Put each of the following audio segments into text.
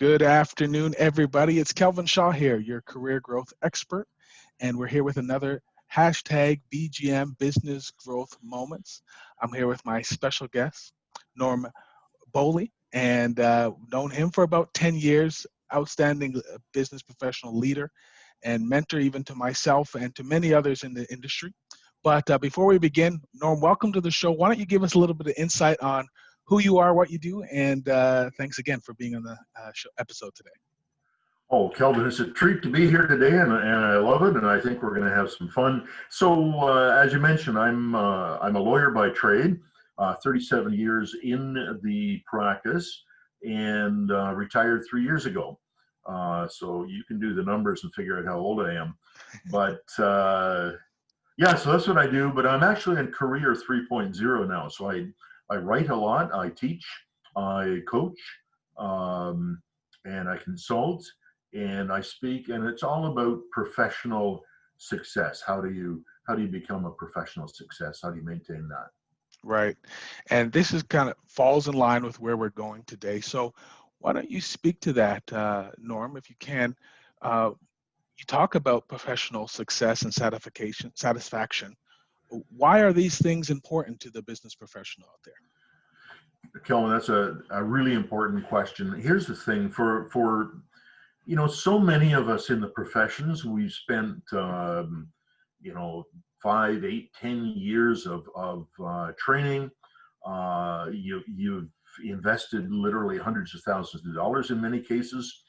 Good afternoon, everybody. It's Kelvin Shaw here, your career growth expert, and we're here with another hashtag BGM Business Growth Moments. I'm here with my special guest, Norm Bowley, and known him for about 10 years, outstanding business professional leader and mentor even to myself and to many others in the industry. But before we begin, Norm, welcome to the show. Why don't you give us a little bit of insight on who you are, what you do, and thanks again for being on the episode today. Oh, Kelvin, it's a treat to be here today, and I love it, and I think we're going to have some fun. So, as you mentioned, I'm a lawyer by trade, 37 years in the practice, and retired 3 years ago. So you can do the numbers and figure out how old I am. But yeah, so that's what I do. But I'm actually in career 3.0 now. So I write a lot, I teach, I coach, and I consult, and I speak, and it's all about professional success. How do you become a professional success? How do you maintain that? Right. And this is kind of falls in line with where we're going today. So why don't you speak to that, Norm, if you can. You talk about professional success and satisfaction. Why are these things important to the business professional out there? Kelvin, that's a really important question. Here's the thing, for so many of us in the professions, we've spent 5, 8, 10 years of training. You've invested literally hundreds of thousands of dollars in many cases.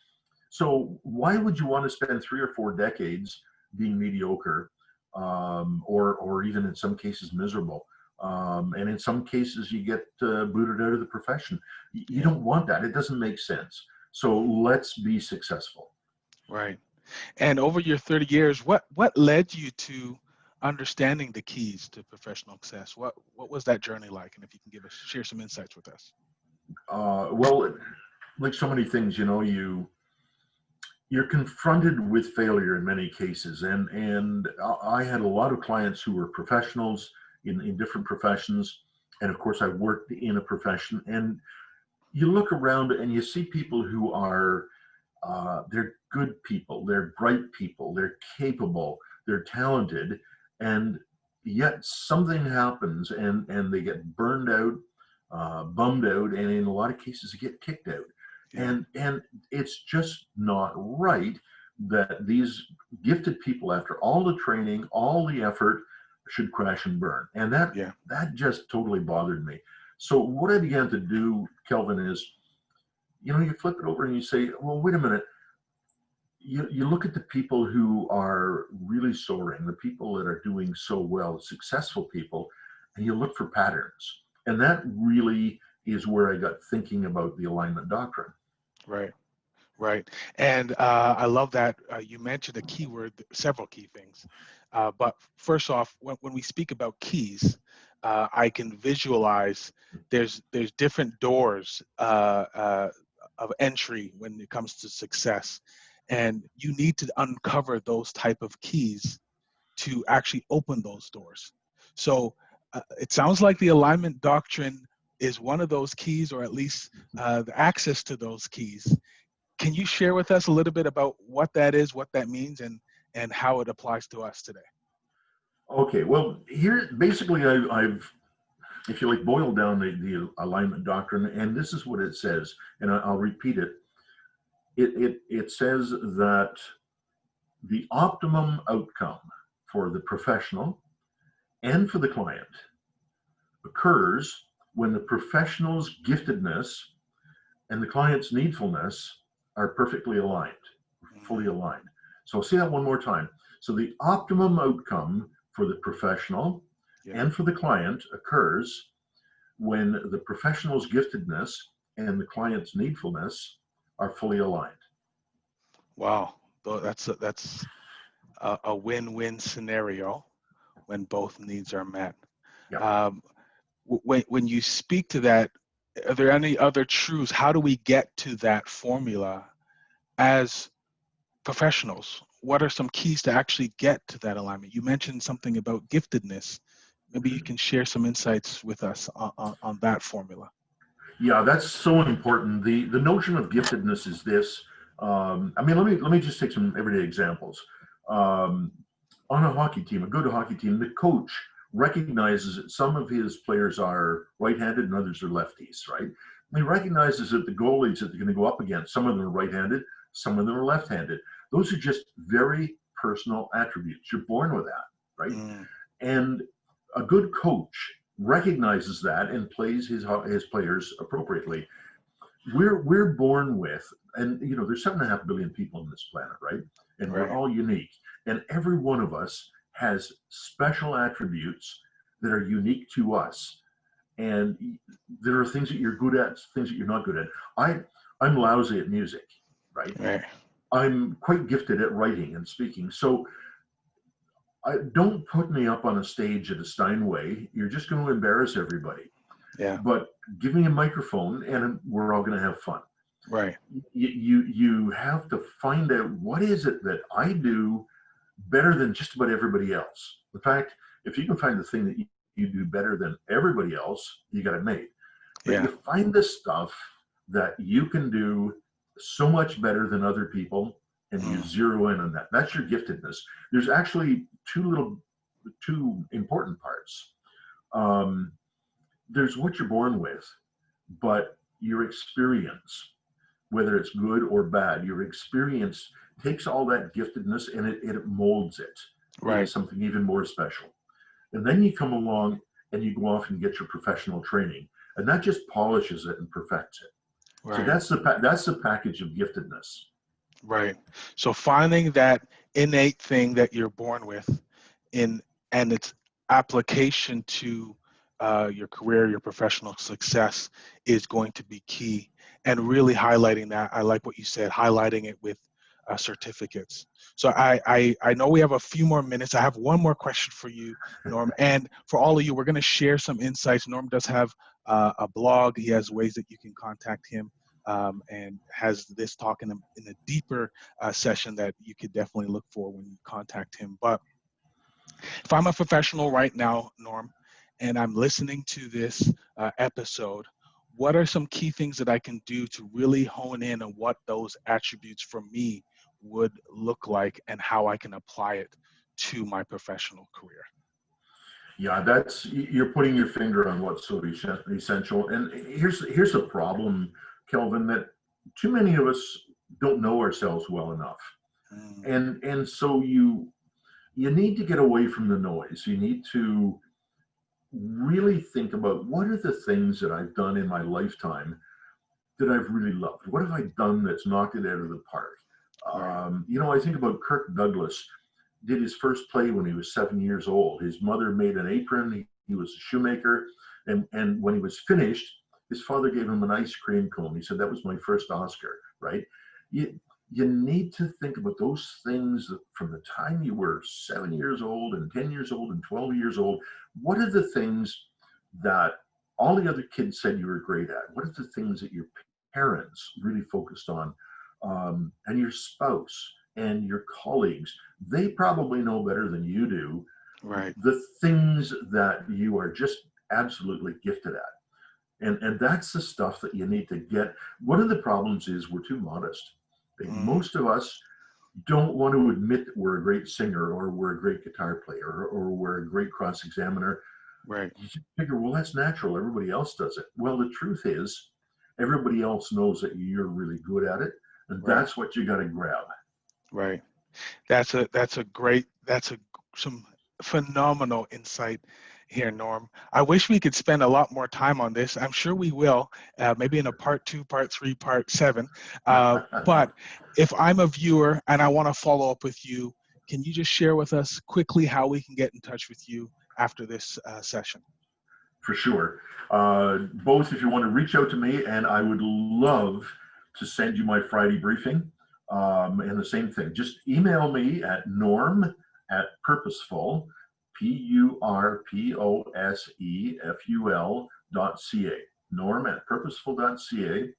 So why would you want to spend 3 or 4 decades being mediocre, or even in some cases miserable? And in some cases you get booted out of the profession. You don't want that. It doesn't make sense. So let's be successful. Right. And over your 30 years, what led you to understanding the keys to professional success? What was that journey like? And if you can share some insights with us. Well, like so many things, you're confronted with failure in many cases. And I had a lot of clients who were professionals in different professions. And of course I worked in a profession, and you look around and you see people who are, they're good people, they're bright people, they're capable, they're talented, and yet something happens and they get burned out, bummed out, and in a lot of cases they get kicked out. Yeah. And it's just not right that these gifted people, after all the training, all the effort, should crash and burn. And that just totally bothered me. So what I began to do, Kelvin, is, you flip it over and you say, well, wait a minute. You look at the people who are really soaring, the people that are doing so well, successful people, and you look for patterns. And that really is where I got thinking about the alignment doctrine. Right. And I love that you mentioned a key word, several key things. But first off, when we speak about keys, I can visualize there's different doors of entry when it comes to success. And you need to uncover those type of keys to actually open those doors. So it sounds like the alignment doctrine is one of those keys, or at least the access to those keys. Can you share with us a little bit about what that is, what that means, and how it applies to us today? Okay, well, here, basically, I've, if you like, boiled down the alignment doctrine, and this is what it says, and I'll repeat it. It says that the optimum outcome for the professional and for the client occurs when the professional's giftedness and the client's needfulness are perfectly aligned, fully aligned. So I'll say that one more time. So the optimum outcome for the professional and for the client occurs when the professional's giftedness and the client's needfulness are fully aligned. Wow, that's a win-win scenario when both needs are met. Yeah. When you speak to that, are there any other truths? How do we get to that formula as professionals? What are some keys to actually get to that alignment? You mentioned something about giftedness. Maybe you can share some insights with us on that formula. Yeah, that's so important. The notion of giftedness is this. I mean, let me just take some everyday examples. Um, on a hockey team, a good hockey team, the coach recognizes that some of his players are right-handed and others are lefties, right? And he recognizes that the goalies that they're going to go up against, some of them are right-handed, some of them are left-handed. Those are just very personal attributes. You're born with that, right? Mm, And a good coach recognizes that and plays his players appropriately. We're born with, and there's 7.5 billion people on this planet, right? And we're right. all unique, and every one of us has special attributes that are unique to us. And there are things that you're good at, things that you're not good at. I'm lousy at music, right? Right. I'm quite gifted at writing and speaking. So don't put me up on a stage at a Steinway. You're just going to embarrass everybody. Yeah. But give me a microphone, and we're all going to have fun. Right. You have to find out what is it that I do better than just about everybody else. In fact, if you can find the thing that you do better than everybody else, you got it made. But Yeah. you find the stuff that you can do so much better than other people, and you Mm, zero in on that. That's your giftedness. There's actually two important parts. Um, there's what you're born with, but your experience, whether it's good or bad, your experience takes all that giftedness and it molds it into right. something even more special. And then you come along and you go off and get your professional training, and that just polishes it and perfects it. So Right. that's the package of giftedness. Right. So finding that innate thing that you're born with in and its application to your career, your professional success is going to be key. And really highlighting that, I like what you said, highlighting it with certificates. So I know we have a few more minutes. I have one more question for you, Norm. And for all of you, we're going to share some insights. Norm does have a blog. He has ways that you can contact him, and has this talk in a deeper session that you could definitely look for when you contact him. But if I'm a professional right now, Norm, and I'm listening to this episode, what are some key things that I can do to really hone in on what those attributes for me would look like and how I can apply it to my professional career? Yeah, you're putting your finger on what's so essential. And here's the problem, Kelvin, that too many of us don't know ourselves well enough. Mm, And so you need to get away from the noise. You need to really think about what are the things that I've done in my lifetime that I've really loved. What have I done that's knocked it out of the park? right, I think about Kirk Douglas. Did his first play when he was 7 years old. His mother made an apron. He was a shoemaker, and when he was finished, his father gave him an ice cream cone. He said, "That was my first Oscar." Right? You need to think about those things from the time you were 7 years old and 10 years old and 12 years old. What are the things that all the other kids said you were great at? What are the things that your parents really focused on, and your spouse and your colleagues? They probably know better than you do right. the things that you are just absolutely gifted at. And that's the stuff that you need to get. One of the problems is we're too modest. Mm, Most of us don't want to admit that we're a great singer or we're a great guitar player or we're a great cross examiner. right, You figure, well, that's natural. Everybody else does it. Well, the truth is, everybody else knows that you're really good at it. And right, that's what you got to grab. right. That's some phenomenal insight here, Norm. I wish we could spend a lot more time on this. I'm sure we will, maybe in a part two, part three, part seven. But if I'm a viewer and I want to follow up with you, can you just share with us quickly how we can get in touch with you after this session? For sure. Both, if you want to reach out to me, and I would love to send you my Friday briefing. And the same thing, just email me at norm@purposeful, PURPOSEFUL.ca, norm@purposeful.ca.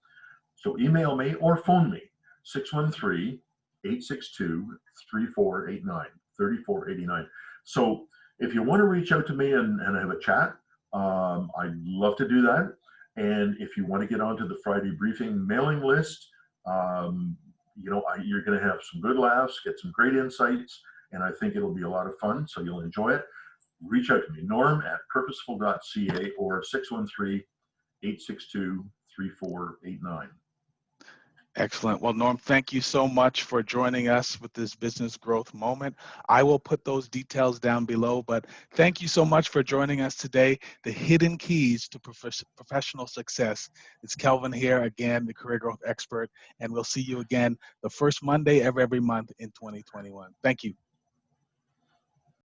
So email me or phone me, 613-862-3489, 3489. So if you want to reach out to me and have a chat, I'd love to do that. And if you want to get onto the Friday briefing mailing list, you're going to have some good laughs, get some great insights, and I think it'll be a lot of fun. So you'll enjoy it. Reach out to me, Norm at purposeful.ca or 613-862-3489. Excellent. Well, Norm, thank you so much for joining us with this business growth moment. I will put those details down below, but thank you so much for joining us today. The hidden keys to professional success. It's Kelvin here again, the career growth expert, and we'll see you again the first Monday of every month in 2021. Thank you.